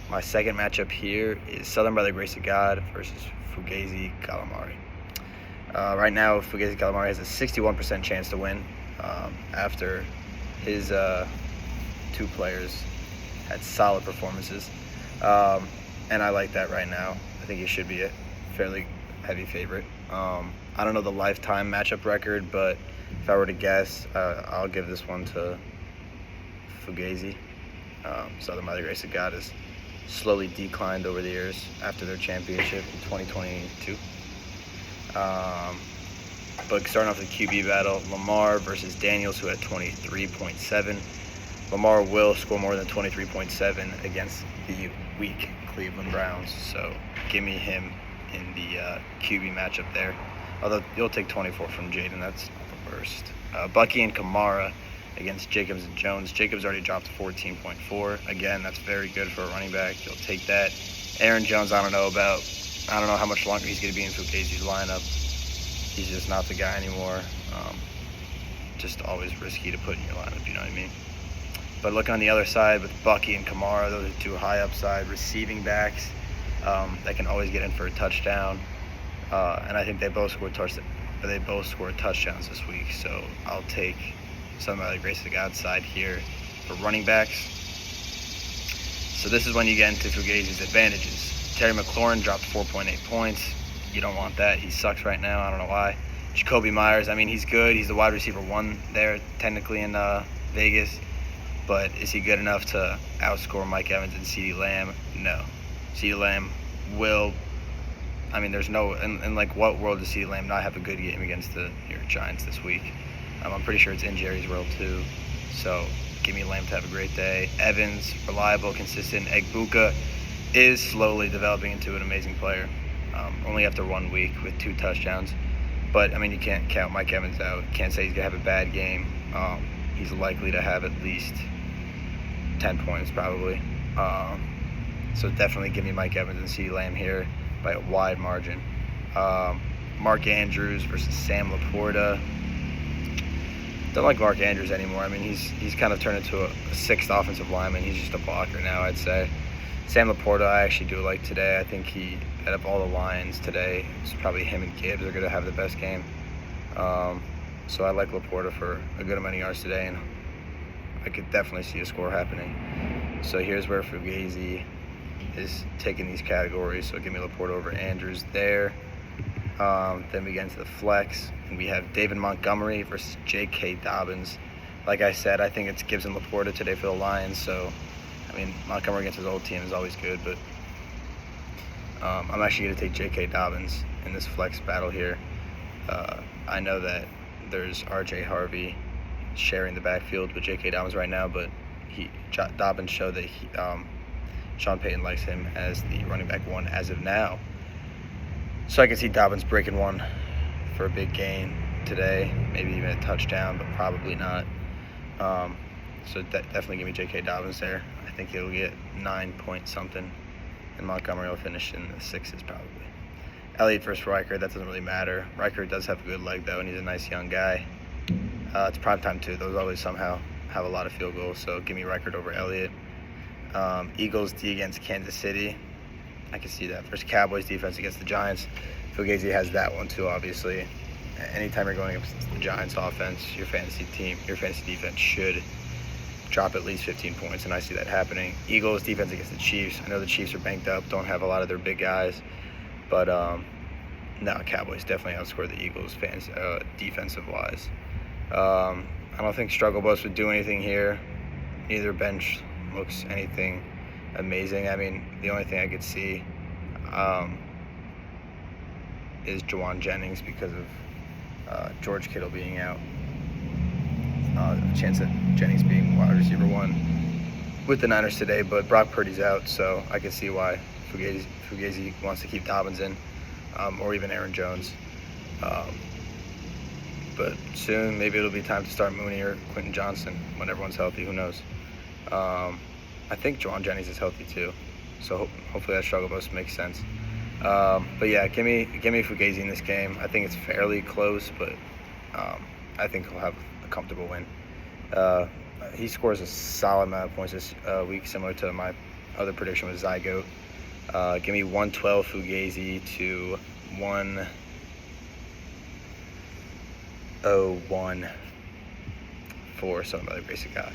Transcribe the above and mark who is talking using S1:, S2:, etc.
S1: my second matchup here is Southern by the Grace of God versus Fugazi Calamari. Right now, Fugazi Calamari has a 61% chance to win after his two players had solid performances. And I like that right now. I think he should be a fairly heavy favorite. I don't know the lifetime matchup record, but if I were to guess, I'll give this one to Fugazi. Southern by the Grace of God has slowly declined over the years after their championship in 2022. But starting off the QB battle, Lamar versus Daniels, who had 23.7. Lamar will score more than 23.7 against the weak Cleveland Browns, so give me him in the QB matchup there. Although you'll take 24 from Jaden, that's not the worst. Bucky and Kamara against Jacobs and Jones. Jacobs already dropped 14.4. Again, that's very good for a running back. You'll take that. Aaron Jones, I don't know how much longer he's going to be in Fugazi's lineup. He's just not the guy anymore. Just always risky to put in your lineup, you know what I mean? But look on the other side with Bucky and Kamara, those are two high upside receiving backs that can always get in for a touchdown. And I think they both scored touchdowns this week. So I'll take Southern by the Grace of God side here for running backs. So this is when you get into Fugazi's advantages. Terry McLaurin dropped 4.8 points. You don't want that. He sucks right now. I don't know why. Jacoby Myers, I mean, he's good. He's the wide receiver one there technically in Vegas. But is he good enough to outscore Mike Evans and CeeDee Lamb? No. CeeDee Lamb will, I mean, there's no, in like what world does CeeDee Lamb not have a good game against the New York Giants this week? I'm pretty sure it's in Jerry's world too. So give me Lamb to have a great day. Evans, reliable, consistent. Egbuka is slowly developing into an amazing player. Only after 1 week with 2 touchdowns. But, I mean, you can't count Mike Evans out. Can't say he's going to have a bad game. He's likely to have at least 10 points probably. So definitely give me Mike Evans and CeeDee Lamb here by a wide margin. Mark Andrews versus Sam Laporta. Don't like Mark Andrews anymore. I mean, he's kind of turned into a sixth offensive lineman. He's just a blocker now, I'd say. Sam Laporta, I actually do like today. I think out of all the lines today, it's probably him and Gibbs are going to have the best game. So I like Laporta for a good amount of yards today, and I could definitely see a score happening. So here's where Fugazi is taking these categories. So give me Laporta over Andrews there. Then we get into the flex, and we have David Montgomery versus J.K. Dobbins. Like I said, I think it's Gibbs and Laporta today for the Lions. So, I mean, Montgomery against his old team is always good, but I'm actually going to take J.K. Dobbins in this flex battle here. I know that there's R.J. Harvey sharing the backfield with J.K. Dobbins right now, but Dobbins showed that Sean Payton likes him as the running back one as of now. So I can see Dobbins breaking one for a big gain today, maybe even a touchdown, but probably not. So definitely give me J.K. Dobbins there. I think he'll get 9 point something, and Montgomery will finish in the 6s probably. Elliott versus Riker, that doesn't really matter. Riker does have a good leg though, and he's a nice young guy. It's primetime too. Those always somehow have a lot of field goals, so give me Riker over Elliott. Eagles D against Kansas City. I can see that. Versus Cowboys defense against the Giants. Fugazi has that one too, obviously. Anytime you're going against the Giants offense, your fantasy defense should drop at least 15 points, and I see that happening. Eagles defense against the Chiefs. I know the Chiefs are banked up, don't have a lot of their big guys, but no, Cowboys definitely outscore the Eagles defensive-wise. I don't think Struggle Bus would do anything here. Neither bench looks anything amazing. I mean, the only thing I could see is Jawan Jennings because of George Kittle being out. A chance at Jennings being wide receiver one with the Niners today, but Brock Purdy's out, so I can see why Fugazi wants to keep Dobbins in, or even Aaron Jones. But soon, maybe it'll be time to start Mooney or Quentin Johnson when everyone's healthy. Who knows? I think Jawan Jennings is healthy too, so hopefully that struggle bus makes sense. But yeah, give me Fugazi in this game. I think it's fairly close, but I think he'll have a comfortable win. He scores a solid amount of points this week, similar to my other prediction was Zygote. Give me 112 Fugazi to 101 for some other basic god.